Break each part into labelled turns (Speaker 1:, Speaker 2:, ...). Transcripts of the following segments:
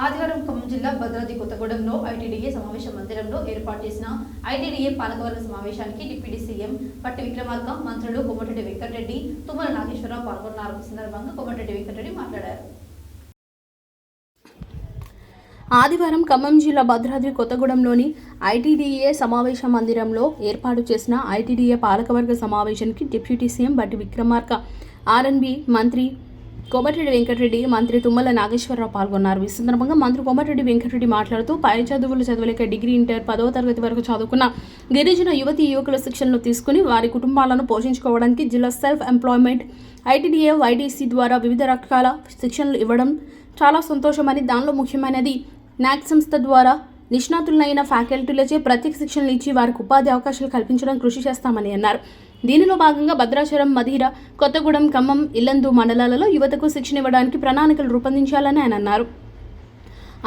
Speaker 1: ఆదివారం ఖమ్మం జిల్లా భద్రాద్రి కొత్తగూడెంలో ఐటీడీఏ సమావేశ మందిరంలో ఏర్పాటు చేసిన ఐటీడీఏ పాలకవర్గ సమావేశానికి డిప్యూటీ సీఎం పట్టి విక్రమార్క, మంత్రులు కోమటిరెడ్డి వెంకటరెడ్డి, తుమ్మల నాగేశ్వరరావు పాల్గొన్నారు. ఈ సందర్భంగా కోమటిరెడ్డి వెంకటరెడ్డి మాట్లాడారు.
Speaker 2: ఆదివారం ఖమ్మం జిల్లా భద్రాద్రి కొత్తగూడెంలోని ఐటీడీఏ సమావేశ మందిరంలో ఏర్పాటు చేసిన ఐటీడీఏ పాలకవర్గ సమావేశానికి డిప్యూటీ సీఎం పట్టి విక్రమార్క, ఆర్ఎన్బి మంత్రి కోమటిరెడ్డి వెంకటరెడ్డి, మంత్రి తుమ్మల నాగేశ్వరరావు పాల్గొన్నారు. ఈ సందర్భంగా మంత్రి కోమటిరెడ్డి వెంకటరెడ్డి మాట్లాడుతూ పై చదువులు చదవలేక డిగ్రీ, ఇంటర్, 10వ తరగతి వరకు చదువుకున్న గిరిజన యువతీ యువకుల శిక్షణను తీసుకుని వారి కుటుంబాలను పోషించుకోవడానికి జిల్లా సెల్ఫ్ ఎంప్లాయ్మెంట్ ఐటీడీఏ వైడీసీ ద్వారా వివిధ రకాల శిక్షణలు ఇవ్వడం చాలా సంతోషమని, దానిలో ముఖ్యమైనది నాక్ సంస్థ ద్వారా నిష్ణాతులైన ఫ్యాకల్టీలచే ప్రత్యేక శిక్షణలు ఇచ్చి వారికి ఉపాధి అవకాశాలు కల్పించడం కృషి చేస్తామని అన్నారు. దీనిలో భాగంగా భద్రాచలం, మధిర, కొత్తగూడెం, ఖమ్మం, ఇల్లందు మండలాలలో యువతకు శిక్షణ ఇవ్వడానికి ప్రణాళికలు రూపొందించాలని ఆయన అన్నారు.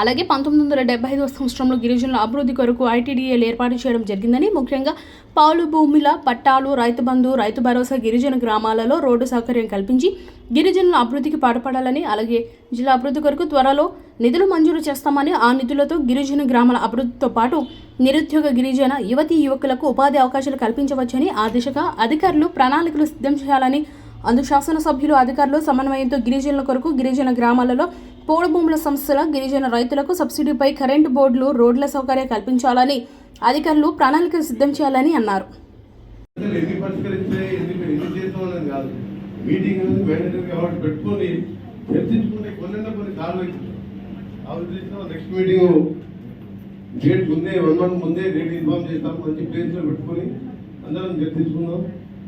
Speaker 2: అలాగే 1975వ సంవత్సరంలో గిరిజనుల అభివృద్ధి కొరకు ఐటీడీఏలు ఏర్పాటు చేయడం జరిగిందని, ముఖ్యంగా పాలు భూముల పట్టాలు, రైతు బంధు, రైతు భరోసా, గిరిజన గ్రామాలలో రోడ్డు సౌకర్యం కల్పించి గిరిజనుల అభివృద్ధికి పాటుపడాలని, అలాగే జిల్లా అభివృద్ధి కొరకు త్వరలో నిధులు మంజూరు చేస్తామని, ఆ నిధులతో గిరిజన గ్రామాల అభివృద్ధితో పాటు నిరుద్యోగ గిరిజన యువతీ యువకులకు ఉపాధి అవకాశాలు కల్పించవచ్చని, ఆ దిశగా అధికారులు ప్రణాళికలు సిద్ధం చేయాలని, అందు శాసనసభ్యులు అధికారులు సమన్వయంతో గిరిజనుల కొరకు గిరిజన గ్రామాలలో పోడు భూముల సంస్థల గిరిజన రైతులకు సబ్సిడీపై కరెంటు బోర్డులు, రోడ్ల సౌకర్యం కల్పించాలని అధికారులు ప్రణాళికలు సిద్ధం చేయాలని అన్నారు.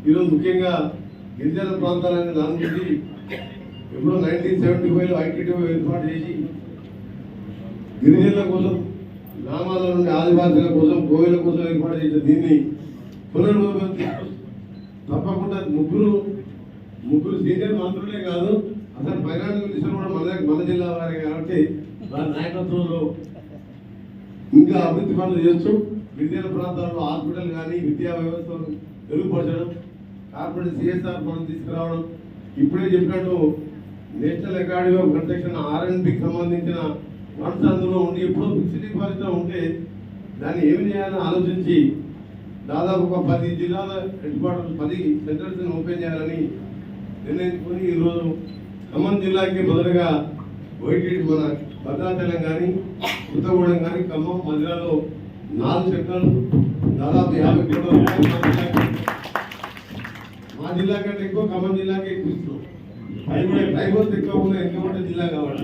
Speaker 3: ఈరోజు ముఖ్యంగా గిరిజన ప్రాంతాలనే దాని గురించి ఎప్పుడో 1975లో ఐటీడీఓ ఏర్పాటు చేసి గిరిజనుల కోసం, గ్రామాల నుండి ఆదివాసుల కోసం, కోయిల కోసం ఏర్పాటు చేసిన దీన్ని పునర్విభజన తప్పకుండా ముగ్గురు సీనియర్ మంత్రులే కాదు, అసలు ఫైనాన్స్ మినిస్టర్ కూడా మన జిల్లా వారే కాబట్టి వారి నాయకత్వంలో ఇంకా అభివృద్ధి పనులు చేస్తూ గిరిజన ప్రాంతాల్లో హాస్పిటల్ కానీ విద్యా వ్యవస్థను మెరుగుపరచడం, కార్పొరేట్ సిఎస్ఆర్ మనం తీసుకురావడం, ఇప్పుడే చెప్పినట్టు నేషనల్ అకాడమీ ఆఫ్ కన్స్ట్రక్షన్ ఆర్ఎండ్బికి సంబంధించిన ఫండ్స్ అందులో ఉండి ఎప్పుడో ఫిక్స్డ్ డిపాజిట్ ఉంటే దాన్ని ఏమి చేయాలని ఆలోచించి దాదాపు ఒక 10 జిల్లాల హెడ్ క్వార్టర్స్ 10 సెంటర్స్ని ఓపెన్ చేయాలని నిర్ణయించుకొని ఈరోజు ఖమ్మం జిల్లాకి మొదలుగా వైటీడీ మన భద్రాచలం కానీ, కొత్తగూడెం కానీ, ఖమ్మం, మధిరలో 4 సెంటర్లు దాదాపు 50 కోట్ల రూపాయలు మా జిల్లా కంటే ఎక్కువ ఖమ్మం జిల్లాకి ఎక్కువ ఇస్తున్నాం. ట్రైబల్స్ ఎక్కువ ఉన్న ఎన్నికమంటే జిల్లా కాబట్టి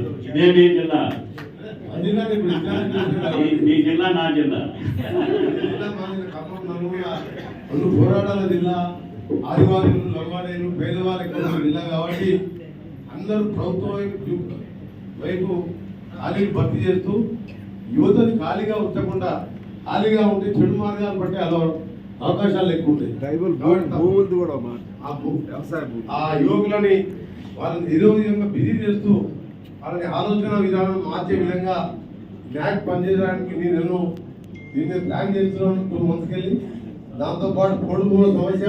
Speaker 3: ఖమ్మం, నల్గొండ రెండు పోరాటాల జిల్లా, ఆదివాసులు, లంబాడీలు, పేదవాళ్ళ ఎక్కువ జిల్లా కాబట్టి అందరూ ప్రభుత్వం వైపు ఖాళీలు భర్తీ చేస్తూ యువతని ఖాళీగా ఉంచకుండా, ఖాళీగా ఉంటే చెడు మార్గాలు బట్టి అవకాశాలు ఎక్కువ ఉంటాయి. ఆ యువకులని వాళ్ళని ఏదో విధంగా బిజీ చేస్తూ వాళ్ళని ఆలోచన విధానం మార్చే విధంగా న్యాక్ పనిచేయడానికి నేను దీన్ని ప్లాన్ చేస్తున్నాను 2 మంత్స్కి వెళ్ళి. దాంతోపాటు పొడుగు సమస్య